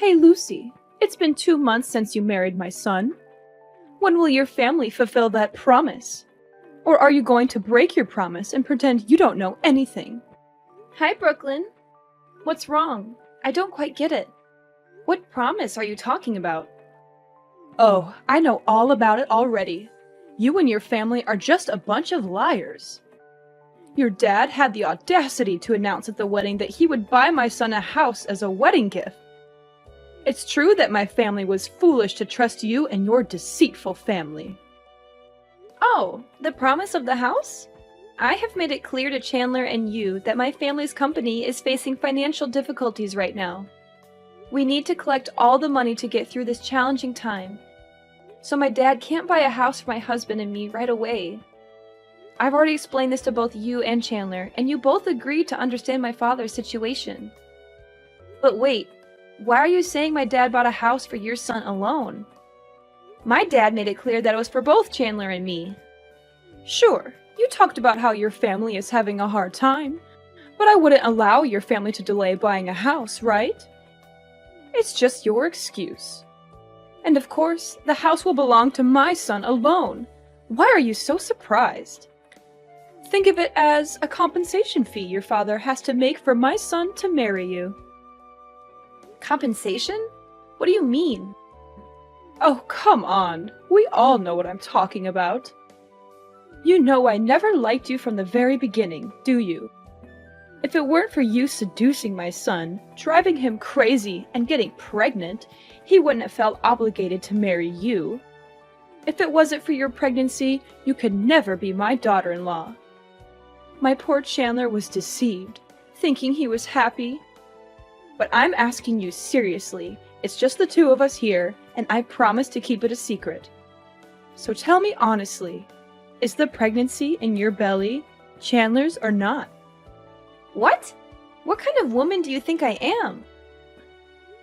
Hey Lucy, it's been 2 months since you married my son. When will your family fulfill that promise? Or are you going to break your promise and pretend you don't know anything? Hi, Brooklyn. What's wrong? I don't quite get it. What promise are you talking about? Oh, I know all about it already. You and your family are just a bunch of liars. Your dad had the audacity to announce at the wedding that he would buy my son a house as a wedding gift. It's true that my family was foolish to trust you and your deceitful family. Oh, the promise of the house? I have made it clear to Chandler and you that my family's company is facing financial difficulties right now. We need to collect all the money to get through this challenging time. So my dad can't buy a house for my husband and me right away. I've already explained this to both you and Chandler, and you both agreed to understand my father's situation. But wait, why are you saying my dad bought a house for your son alone? My dad made it clear that it was for both Chandler and me. Sure, you talked about how your family is having a hard time, but I wouldn't allow your family to delay buying a house, right? It's just your excuse. And of course, the house will belong to my son alone. Why are you so surprised? Think of it as a compensation fee your father has to make for my son to marry you. Compensation? What do you mean? Oh, come on. We all know what I'm talking about. You know I never liked you from the very beginning, do you? If it weren't for you seducing my son, driving him crazy, and getting pregnant, he wouldn't have felt obligated to marry you. If it wasn't for your pregnancy, you could never be my daughter-in-law. My poor Chandler was deceived, thinking he was happy. But I'm asking you seriously, it's just the two of us here, and I promise to keep it a secret. So tell me honestly, is the pregnancy in your belly Chandler's or not? What? What kind of woman do you think I am?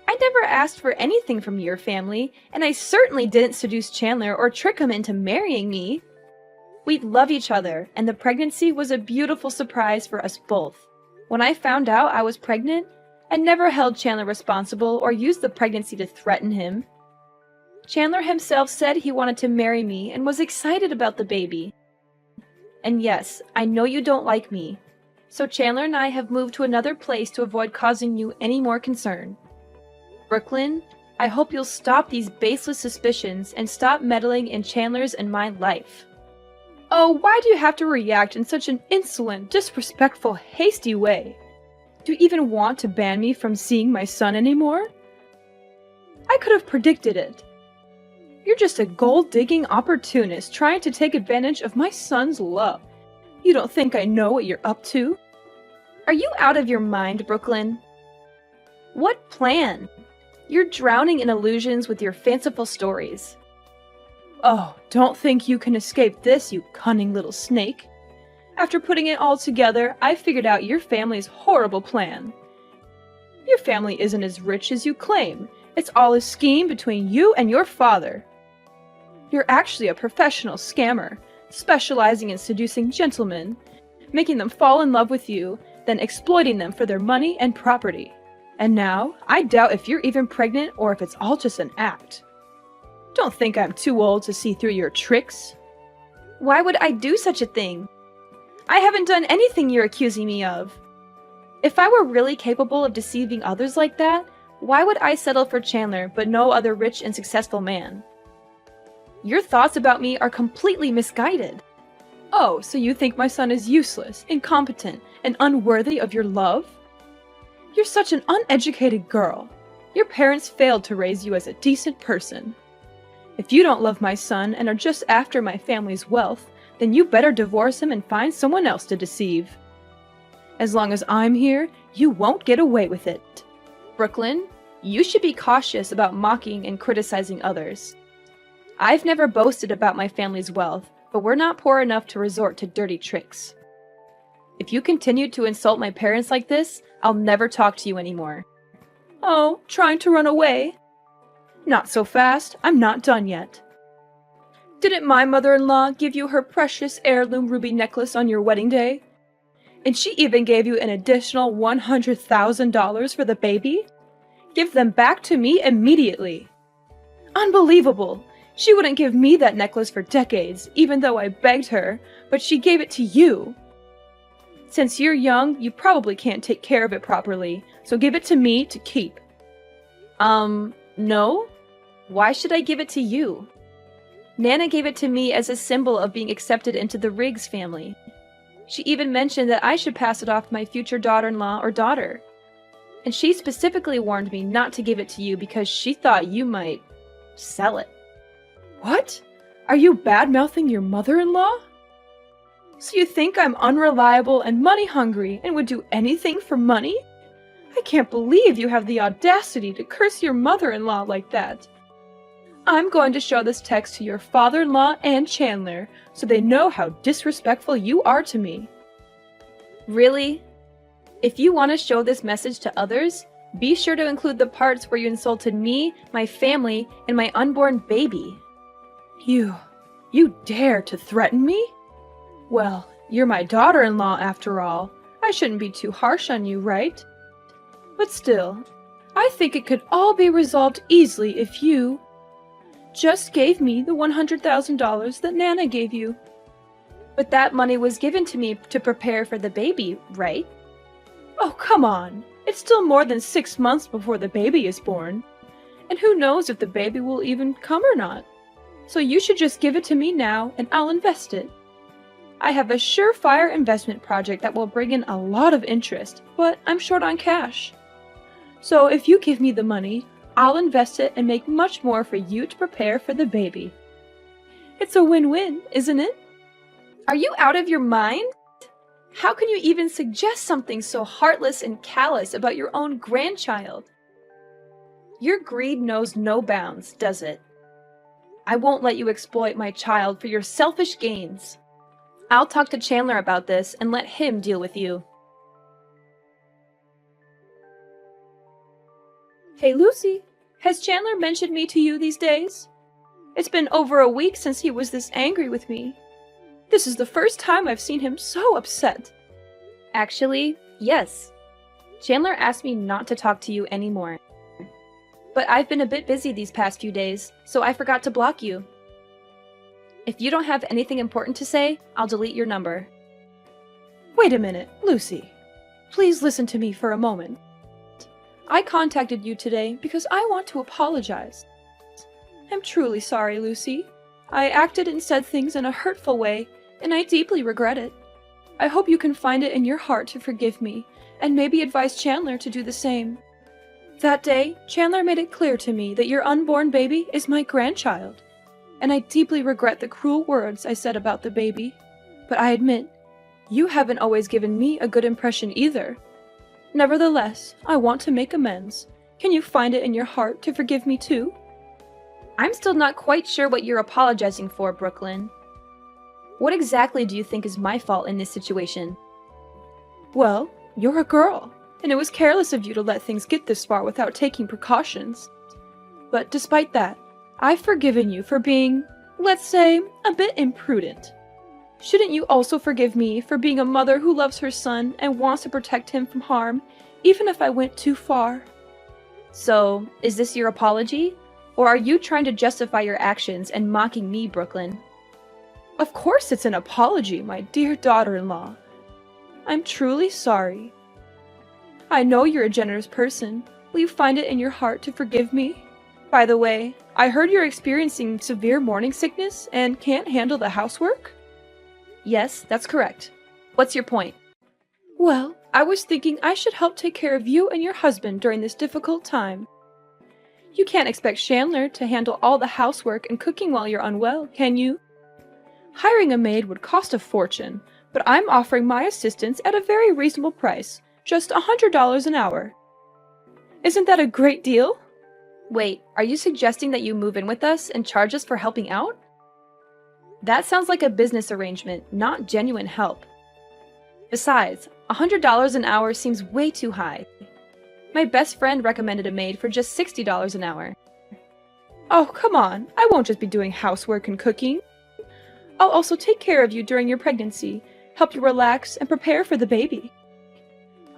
I never asked for anything from your family, and I certainly didn't seduce Chandler or trick him into marrying me. We love each other, and the pregnancy was a beautiful surprise for us both. When I found out I was pregnant, I never held Chandler responsible or used the pregnancy to threaten him. Chandler himself said he wanted to marry me and was excited about the baby. And yes, I know you don't like me, so Chandler and I have moved to another place to avoid causing you any more concern. Brooklyn, I hope you'll stop these baseless suspicions and stop meddling in Chandler's and my life. Oh, why do you have to react in such an insolent, disrespectful, hasty way? Do you even want to ban me from seeing my son anymore? I could have predicted it. You're just a gold-digging opportunist trying to take advantage of my son's love. You don't think I know what you're up to? Are you out of your mind, Brooklyn? What plan? You're drowning in illusions with your fanciful stories. Oh, don't think you can escape this, you cunning little snake. After putting it all together, I figured out your family's horrible plan. Your family isn't as rich as you claim. It's all a scheme between you and your father. You're actually a professional scammer, specializing in seducing gentlemen, making them fall in love with you, then exploiting them for their money and property. And now, I doubt if you're even pregnant or if it's all just an act. Don't think I'm too old to see through your tricks. Why would I do such a thing? I haven't done anything you're accusing me of. If I were really capable of deceiving others like that, why would I settle for Chandler but no other rich and successful man? Your thoughts about me are completely misguided. Oh, so you think my son is useless, incompetent, and unworthy of your love? You're such an uneducated girl. Your parents failed to raise you as a decent person. If you don't love my son and are just after my family's wealth, then you better divorce him and find someone else to deceive. As long as I'm here, you won't get away with it. Brooklyn, you should be cautious about mocking and criticizing others. I've never boasted about my family's wealth, but we're not poor enough to resort to dirty tricks. If you continue to insult my parents like this, I'll never talk to you anymore. Oh, trying to run away? Not so fast, I'm not done yet. Didn't my mother-in-law give you her precious heirloom ruby necklace on your wedding day? And she even gave you an additional $100,000 for the baby? Give them back to me immediately. Unbelievable! She wouldn't give me that necklace for decades, even though I begged her, but she gave it to you. Since you're young, you probably can't take care of it properly, so give it to me to keep. No? Why should I give it to you? Nana gave it to me as a symbol of being accepted into the Riggs family. She even mentioned that I should pass it off to my future daughter-in-law or daughter. And she specifically warned me not to give it to you because she thought you might sell it. What? Are you bad-mouthing your mother-in-law? So you think I'm unreliable and money-hungry and would do anything for money? I can't believe you have the audacity to curse your mother-in-law like that. I'm going to show this text to your father-in-law and Chandler so they know how disrespectful you are to me. Really? If you want to show this message to others, be sure to include the parts where you insulted me, my family, and my unborn baby. You dare to threaten me? Well, you're my daughter-in-law after all. I shouldn't be too harsh on you, right? But still, I think it could all be resolved easily if you just gave me the $100,000 that Nana gave you. But that money was given to me to prepare for the baby, right? Oh, come on. It's still more than 6 months before the baby is born. And who knows if the baby will even come or not. So you should just give it to me now and I'll invest it. I have a surefire investment project that will bring in a lot of interest, but I'm short on cash. So if you give me the money, I'll invest it and make much more for you to prepare for the baby. It's a win-win, isn't it? Are you out of your mind? How can you even suggest something so heartless and callous about your own grandchild? Your greed knows no bounds, does it? I won't let you exploit my child for your selfish gains. I'll talk to Chandler about this and let him deal with you. Hey Lucy, has Chandler mentioned me to you these days? It's been over a week since he was this angry with me. This is the first time I've seen him so upset. Actually, yes. Chandler asked me not to talk to you anymore. But I've been a bit busy these past few days, so I forgot to block you. If you don't have anything important to say, I'll delete your number. Wait a minute, Lucy. Please listen to me for a moment. I contacted you today because I want to apologize. I'm truly sorry, Lucy. I acted and said things in a hurtful way, and I deeply regret it. I hope you can find it in your heart to forgive me, and maybe advise Chandler to do the same. That day, Chandler made it clear to me that your unborn baby is my grandchild, and I deeply regret the cruel words I said about the baby. But I admit, you haven't always given me a good impression either. Nevertheless, I want to make amends. Can you find it in your heart to forgive me too? I'm still not quite sure what you're apologizing for, Brooklyn. What exactly do you think is my fault in this situation? Well, you're a girl, and it was careless of you to let things get this far without taking precautions. But despite that, I've forgiven you for being, let's say, a bit imprudent. Shouldn't you also forgive me for being a mother who loves her son and wants to protect him from harm, even if I went too far? So, is this your apology? Or are you trying to justify your actions and mocking me, Brooklyn? Of course it's an apology, my dear daughter-in-law. I'm truly sorry. I know you're a generous person. Will you find it in your heart to forgive me? By the way, I heard you're experiencing severe morning sickness and can't handle the housework? Yes, that's correct. What's your point? Well, I was thinking I should help take care of you and your husband during this difficult time. You can't expect Chandler to handle all the housework and cooking while you're unwell, can you? Hiring a maid would cost a fortune, but I'm offering my assistance at a very reasonable price, just $100 an hour. Isn't that a great deal? Wait, are you suggesting that you move in with us and charge us for helping out? That sounds like a business arrangement, not genuine help. Besides, $100 an hour seems way too high. My best friend recommended a maid for just $60 an hour. Oh, come on. I won't just be doing housework and cooking. I'll also take care of you during your pregnancy, help you relax, and prepare for the baby.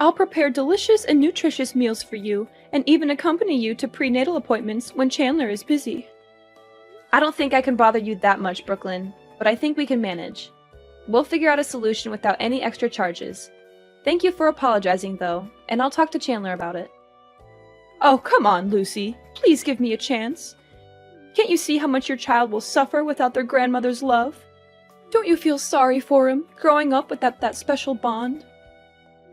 I'll prepare delicious and nutritious meals for you, and even accompany you to prenatal appointments when Chandler is busy. I don't think I can bother you that much, Brooklyn, but I think we can manage. We'll figure out a solution without any extra charges. Thank you for apologizing, though, and I'll talk to Chandler about it. Oh, come on, Lucy. Please give me a chance. Can't you see how much your child will suffer without their grandmother's love? Don't you feel sorry for him, growing up without that special bond?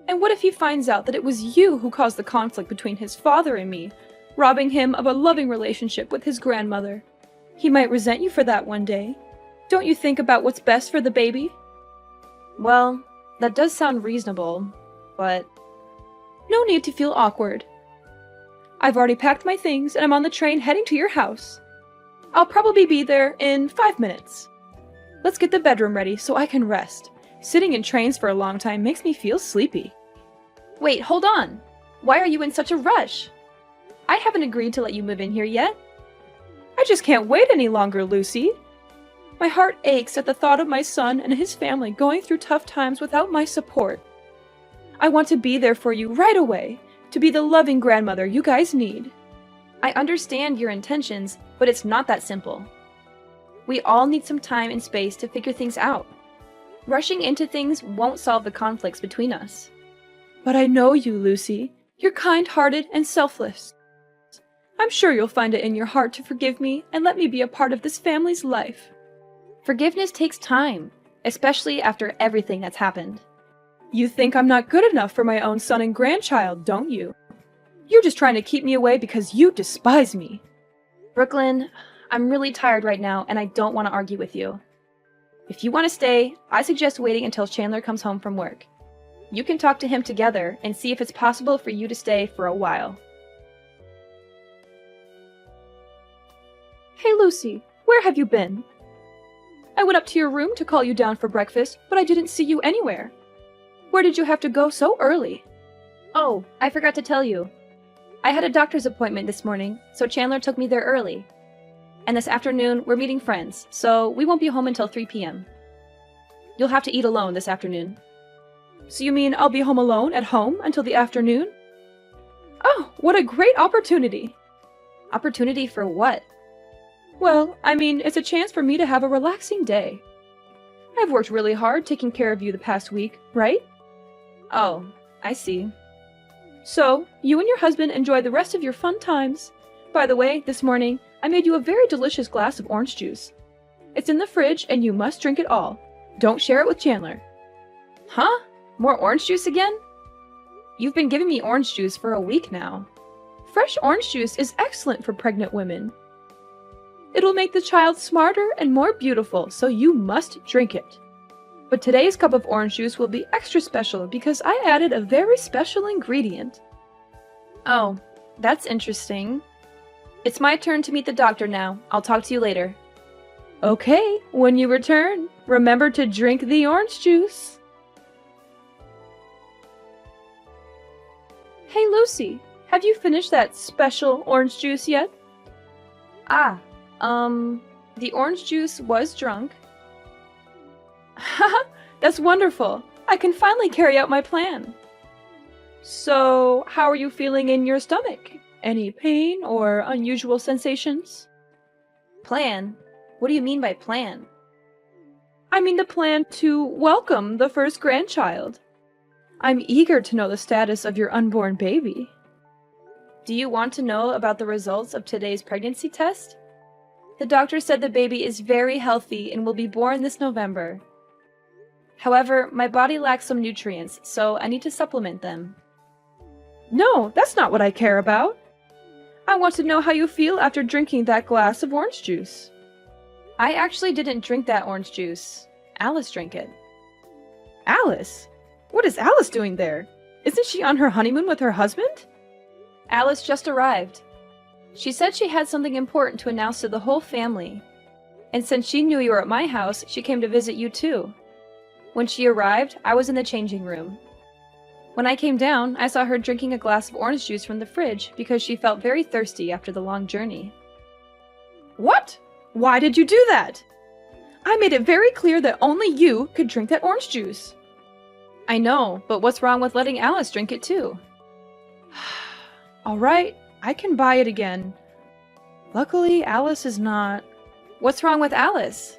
And what if he finds out that it was you who caused the conflict between his father and me, robbing him of a loving relationship with his grandmother? He might resent you for that one day. Don't you think about what's best for the baby? Well, that does sound reasonable, but... No need to feel awkward. I've already packed my things and I'm on the train heading to your house. I'll probably be there in 5 minutes. Let's get the bedroom ready so I can rest. Sitting in trains for a long time makes me feel sleepy. Wait, hold on! Why are you in such a rush? I haven't agreed to let you move in here yet. I just can't wait any longer, Lucy. My heart aches at the thought of my son and his family going through tough times without my support. I want to be there for you right away, to be the loving grandmother you guys need. I understand your intentions, but it's not that simple. We all need some time and space to figure things out. Rushing into things won't solve the conflicts between us. But I know you, Lucy. You're kind-hearted and selfless. I'm sure you'll find it in your heart to forgive me and let me be a part of this family's life. Forgiveness takes time, especially after everything that's happened. You think I'm not good enough for my own son and grandchild, don't you? You're just trying to keep me away because you despise me. Brooklyn, I'm really tired right now and I don't want to argue with you. If you want to stay, I suggest waiting until Chandler comes home from work. You can talk to him together and see if it's possible for you to stay for a while. Hey Lucy, where have you been? I went up to your room to call you down for breakfast, but I didn't see you anywhere. Where did you have to go so early? Oh, I forgot to tell you. I had a doctor's appointment this morning, so Chandler took me there early. And this afternoon, we're meeting friends, so we won't be home until 3 p.m. You'll have to eat alone this afternoon. So you mean I'll be home alone at home until the afternoon? Oh, what a great opportunity! Opportunity for what? Well, I mean, it's a chance for me to have a relaxing day. I've worked really hard taking care of you the past week, right? Oh, I see. So, you and your husband enjoy the rest of your fun times. By the way, this morning, I made you a very delicious glass of orange juice. It's in the fridge and you must drink it all. Don't share it with Chandler. Huh? More orange juice again? You've been giving me orange juice for a week now. Fresh orange juice is excellent for pregnant women. It'll make the child smarter and more beautiful, so you must drink it. But today's cup of orange juice will be extra special because I added a very special ingredient. Oh, that's interesting. It's my turn to meet the doctor now. I'll talk to you later. Okay, when you return, remember to drink the orange juice. Hey Lucy, have you finished that special orange juice yet? The orange juice was drunk. Haha, that's wonderful. I can finally carry out my plan. So, how are you feeling in your stomach? Any pain or unusual sensations? Plan? What do you mean by plan? I mean the plan to welcome the first grandchild. I'm eager to know the status of your unborn baby. Do you want to know about the results of today's pregnancy test? The doctor said the baby is very healthy and will be born this November. However, my body lacks some nutrients, so I need to supplement them. No, that's not what I care about. I want to know how you feel after drinking that glass of orange juice. I actually didn't drink that orange juice. Alice drank it. Alice? What is Alice doing there? Isn't she on her honeymoon with her husband? Alice just arrived. She said she had something important to announce to the whole family. And since she knew you were at my house, she came to visit you too. When she arrived, I was in the changing room. When I came down, I saw her drinking a glass of orange juice from the fridge because she felt very thirsty after the long journey. What? Why did you do that? I made it very clear that only you could drink that orange juice. I know, but what's wrong with letting Alice drink it too? Alright, I can buy it again. Luckily, Alice is not. What's wrong with Alice?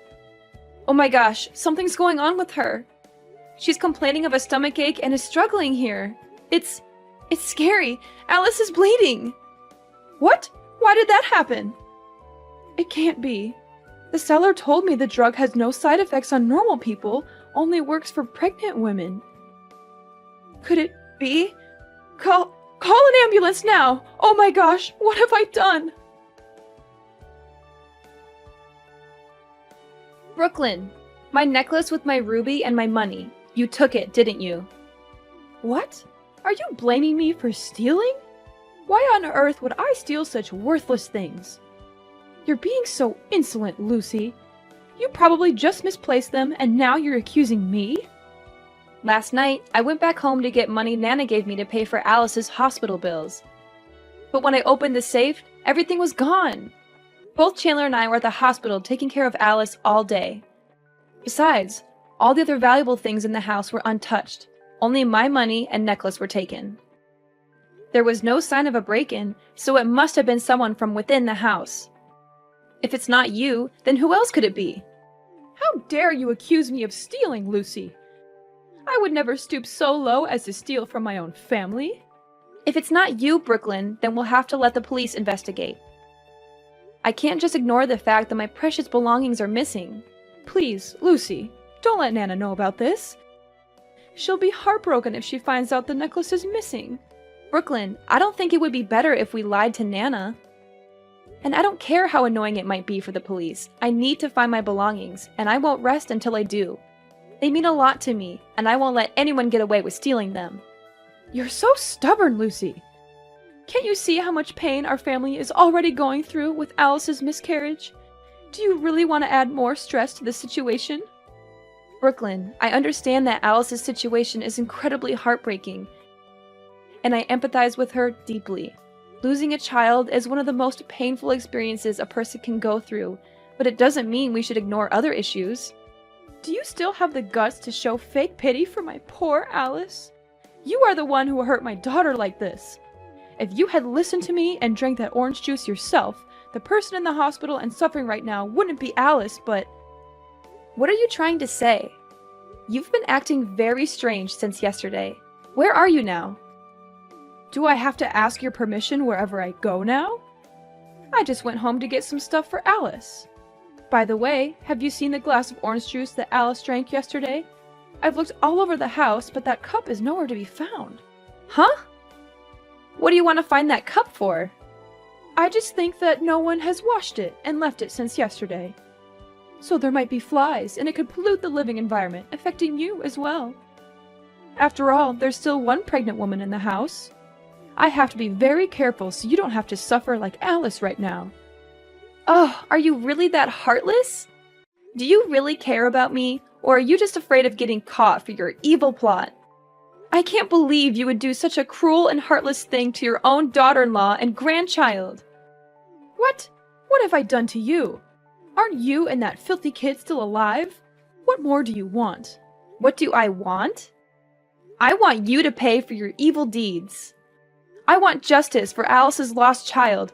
Oh my gosh, something's going on with her. She's complaining of a stomachache and is struggling here. It's scary. Alice is bleeding. What? Why did that happen? It can't be. The seller told me the drug has no side effects on normal people, only works for pregnant women. Could it be? Call an ambulance now! Oh my gosh, what have I done? Brooklyn, my necklace with my ruby and my money. You took it, didn't you? What? Are you blaming me for stealing? Why on earth would I steal such worthless things? You're being so insolent, Lucy. You probably just misplaced them and now you're accusing me? Last night, I went back home to get money Nana gave me to pay for Alice's hospital bills. But when I opened the safe, everything was gone. Both Chandler and I were at the hospital taking care of Alice all day. Besides, all the other valuable things in the house were untouched. Only my money and necklace were taken. There was no sign of a break-in, so it must have been someone from within the house. If it's not you, then who else could it be? How dare you accuse me of stealing, Lucy? I would never stoop so low as to steal from my own family. If it's not you, Brooklyn, then we'll have to let the police investigate. I can't just ignore the fact that my precious belongings are missing. Please, Lucy, don't let Nana know about this. She'll be heartbroken if she finds out the necklace is missing. Brooklyn, I don't think it would be better if we lied to Nana. And I don't care how annoying it might be for the police. I need to find my belongings, and I won't rest until I do. They mean a lot to me, and I won't let anyone get away with stealing them. You're so stubborn, Lucy. Can't you see how much pain our family is already going through with Alice's miscarriage? Do you really want to add more stress to the situation? Brooklyn, I understand that Alice's situation is incredibly heartbreaking, and I empathize with her deeply. Losing a child is one of the most painful experiences a person can go through, but it doesn't mean we should ignore other issues. Do you still have the guts to show fake pity for my poor Alice? You are the one who hurt my daughter like this. If you had listened to me and drank that orange juice yourself, the person in the hospital and suffering right now wouldn't be Alice, but... What are you trying to say? You've been acting very strange since yesterday. Where are you now? Do I have to ask your permission wherever I go now? I just went home to get some stuff for Alice. By the way, have you seen the glass of orange juice that Alice drank yesterday? I've looked all over the house, but that cup is nowhere to be found. Huh? What do you want to find that cup for? I just think that no one has washed it and left it since yesterday. So there might be flies, and it could pollute the living environment, affecting you as well. After all, there's still one pregnant woman in the house. I have to be very careful so you don't have to suffer like Alice right now. Oh, are you really that heartless? Do you really care about me, or are you just afraid of getting caught for your evil plot? I can't believe you would do such a cruel and heartless thing to your own daughter-in-law and grandchild. What? What have I done to you? Aren't you and that filthy kid still alive? What more do you want? What do I want? I want you to pay for your evil deeds. I want justice for Alice's lost child,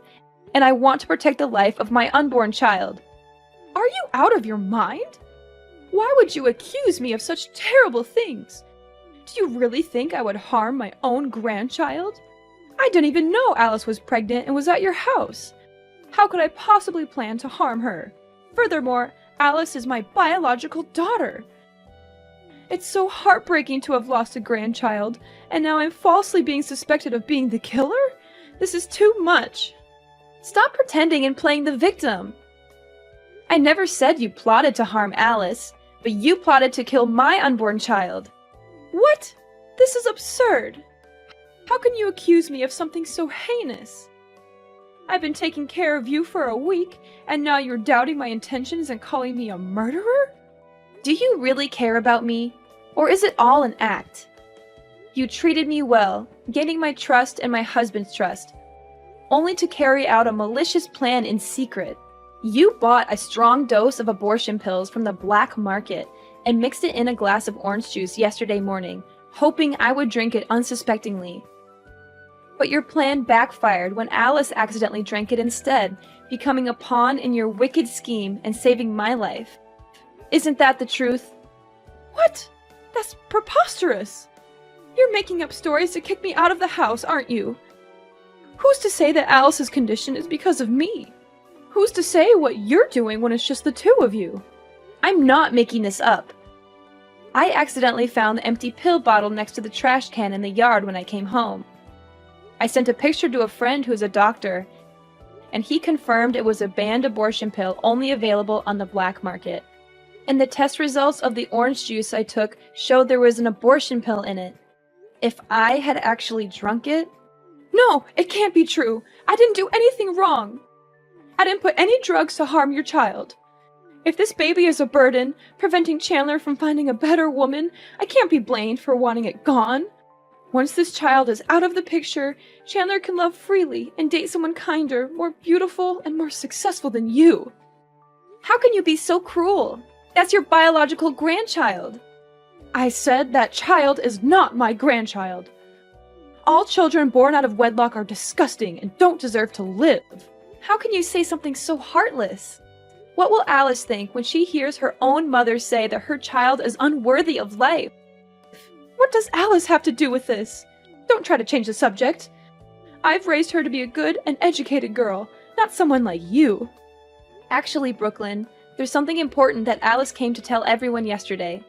and I want to protect the life of my unborn child. Are you out of your mind? Why would you accuse me of such terrible things? Do you really think I would harm my own grandchild? I didn't even know Alice was pregnant and was at your house. How could I possibly plan to harm her? Furthermore, Alice is my biological daughter. It's so heartbreaking to have lost a grandchild, and now I'm falsely being suspected of being the killer? This is too much. Stop pretending and playing the victim. I never said you plotted to harm Alice, but you plotted to kill my unborn child. What? This is absurd. How can you accuse me of something so heinous? I've been taking care of you for a week, and now you're doubting my intentions and calling me a murderer? Do you really care about me, or is it all an act? You treated me well, gaining my trust and my husband's trust, only to carry out a malicious plan in secret. You bought a strong dose of abortion pills from the black market and mixed it in a glass of orange juice yesterday morning, hoping I would drink it unsuspectingly. But your plan backfired when Alice accidentally drank it instead, becoming a pawn in your wicked scheme and saving my life. Isn't that the truth? What? That's preposterous! You're making up stories to kick me out of the house, aren't you? Who's to say that Alice's condition is because of me? Who's to say what you're doing when it's just the two of you? I'm not making this up. I accidentally found the empty pill bottle next to the trash can in the yard when I came home. I sent a picture to a friend who's a doctor, and he confirmed it was a banned abortion pill only available on the black market. And the test results of the orange juice I took showed there was an abortion pill in it. If I had actually drunk it... No, it can't be true. I didn't do anything wrong. I didn't put any drugs to harm your child. If this baby is a burden, preventing Chandler from finding a better woman, I can't be blamed for wanting it gone. Once this child is out of the picture, Chandler can love freely and date someone kinder, more beautiful, and more successful than you. How can you be so cruel? That's your biological grandchild. I said that child is not my grandchild. All children born out of wedlock are disgusting and don't deserve to live. How can you say something so heartless? What will Alice think when she hears her own mother say that her child is unworthy of life? What does Alice have to do with this? Don't try to change the subject. I've raised her to be a good and educated girl, not someone like you. Actually, Brooklyn, there's something important that Alice came to tell everyone yesterday.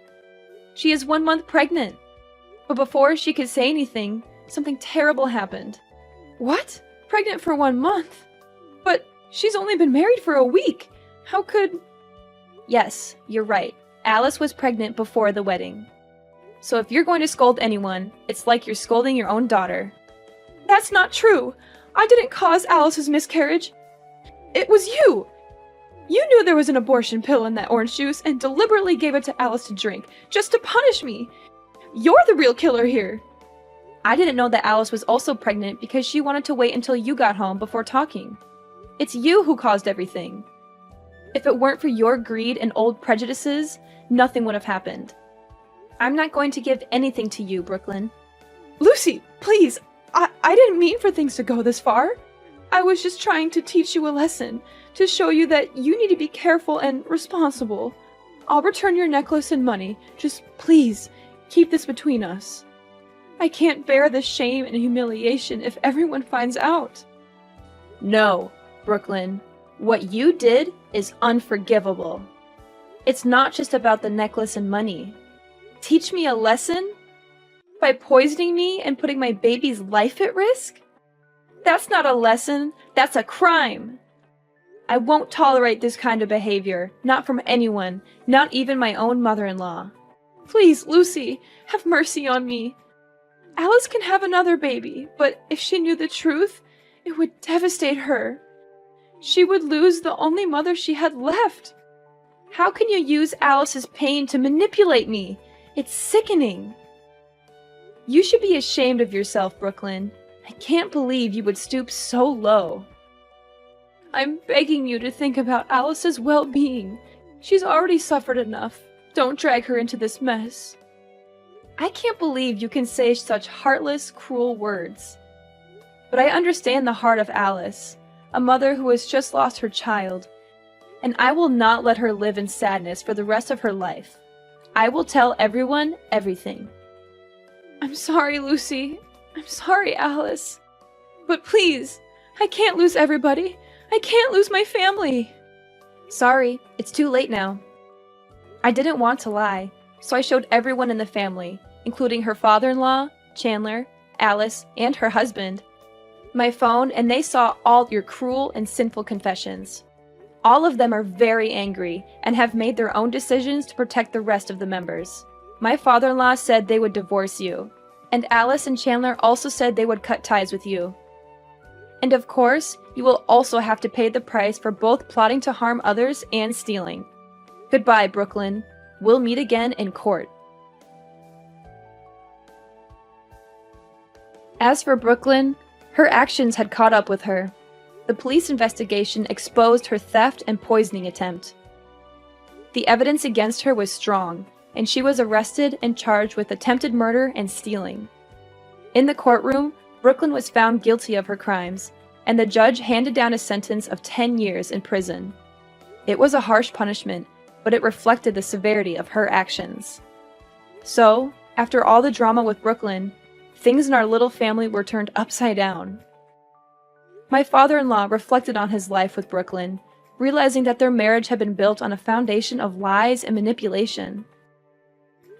She is 1 month pregnant. But before she could say anything, something terrible happened. What? Pregnant for 1 month? But she's only been married for a week. How could... Yes, you're right. Alice was pregnant before the wedding. So if you're going to scold anyone, it's like you're scolding your own daughter. That's not true. I didn't cause Alice's miscarriage. It was you. You knew there was an abortion pill in that orange juice and deliberately gave it to Alice to drink, just to punish me. You're the real killer here. I didn't know that Alice was also pregnant because she wanted to wait until you got home before talking. It's you who caused everything. If it weren't for your greed and old prejudices, nothing would have happened. I'm not going to give anything to you, Brooklyn. Lucy, please, I didn't mean for things to go this far. I was just trying to teach you a lesson, to show you that you need to be careful and responsible. I'll return your necklace and money. Just please, keep this between us. I can't bear the shame and humiliation if everyone finds out. No, Brooklyn. What you did is unforgivable. It's not just about the necklace and money. Teach me a lesson? By poisoning me and putting my baby's life at risk? That's not a lesson, that's a crime. I won't tolerate this kind of behavior, not from anyone, not even my own mother-in-law. Please, Lucy, have mercy on me. Alice can have another baby, but if she knew the truth, it would devastate her. She would lose the only mother she had left. How can you use Alice's pain to manipulate me? It's sickening. You should be ashamed of yourself, Brooklyn. I can't believe you would stoop so low. I'm begging you to think about Alice's well-being. She's already suffered enough. Don't drag her into this mess. I can't believe you can say such heartless, cruel words. But I understand the heart of Alice, a mother who has just lost her child, and I will not let her live in sadness for the rest of her life. I will tell everyone everything. I'm sorry, Lucy. I'm sorry, Alice. But please, I can't lose everybody. I can't lose my family. Sorry, it's too late now. I didn't want to lie, so I showed everyone in the family, including her father-in-law, Chandler, Alice, and her husband, my phone, and they saw all your cruel and sinful confessions. All of them are very angry and have made their own decisions to protect the rest of the members. My father-in-law said they would divorce you, and Alice and Chandler also said they would cut ties with you. And of course, you will also have to pay the price for both plotting to harm others and stealing. Goodbye, Brooklyn. We'll meet again in court. As for Brooklyn, her actions had caught up with her. The police investigation exposed her theft and poisoning attempt. The evidence against her was strong, and she was arrested and charged with attempted murder and stealing. In the courtroom, Brooklyn was found guilty of her crimes, and the judge handed down a sentence of 10 years in prison. It was a harsh punishment, but it reflected the severity of her actions. So, after all the drama with Brooklyn, things in our little family were turned upside down. My father-in-law reflected on his life with Brooklyn, realizing that their marriage had been built on a foundation of lies and manipulation.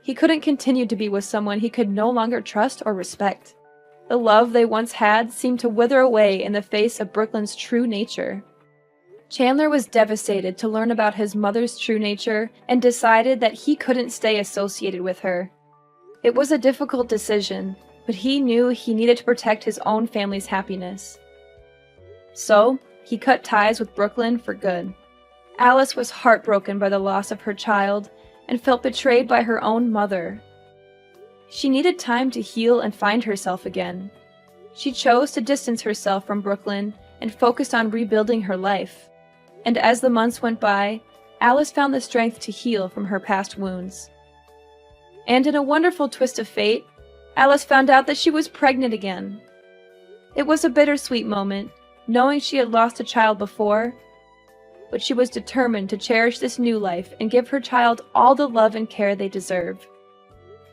He couldn't continue to be with someone he could no longer trust or respect. The love they once had seemed to wither away in the face of Brooklyn's true nature. Chandler was devastated to learn about his mother's true nature and decided that he couldn't stay associated with her. It was a difficult decision, but he knew he needed to protect his own family's happiness. So, he cut ties with Brooklyn for good. Alice was heartbroken by the loss of her child and felt betrayed by her own mother. She needed time to heal and find herself again. She chose to distance herself from Brooklyn and focused on rebuilding her life. And as the months went by, Alice found the strength to heal from her past wounds. And in a wonderful twist of fate, Alice found out that she was pregnant again. It was a bittersweet moment, knowing she had lost a child before, but she was determined to cherish this new life and give her child all the love and care they deserve.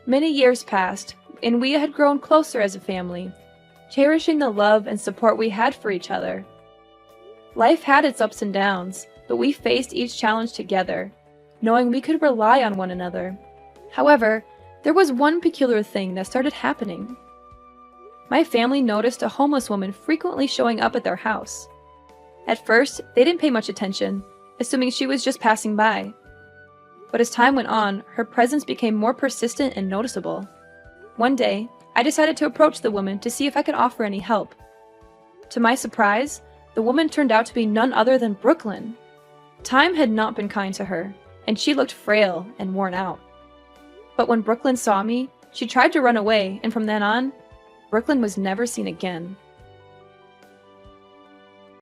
Many years passed, and we had grown closer as a family, cherishing the love and support we had for each other. Life had its ups and downs, but we faced each challenge together, knowing we could rely on one another. However, there was one peculiar thing that started happening. My family noticed a homeless woman frequently showing up at their house. At first, they didn't pay much attention, assuming she was just passing by. But as time went on, her presence became more persistent and noticeable. One day, I decided to approach the woman to see if I could offer any help. To my surprise, the woman turned out to be none other than Brooklyn. Time had not been kind to her, and she looked frail and worn out. But when Brooklyn saw me, she tried to run away, and from then on, Brooklyn was never seen again.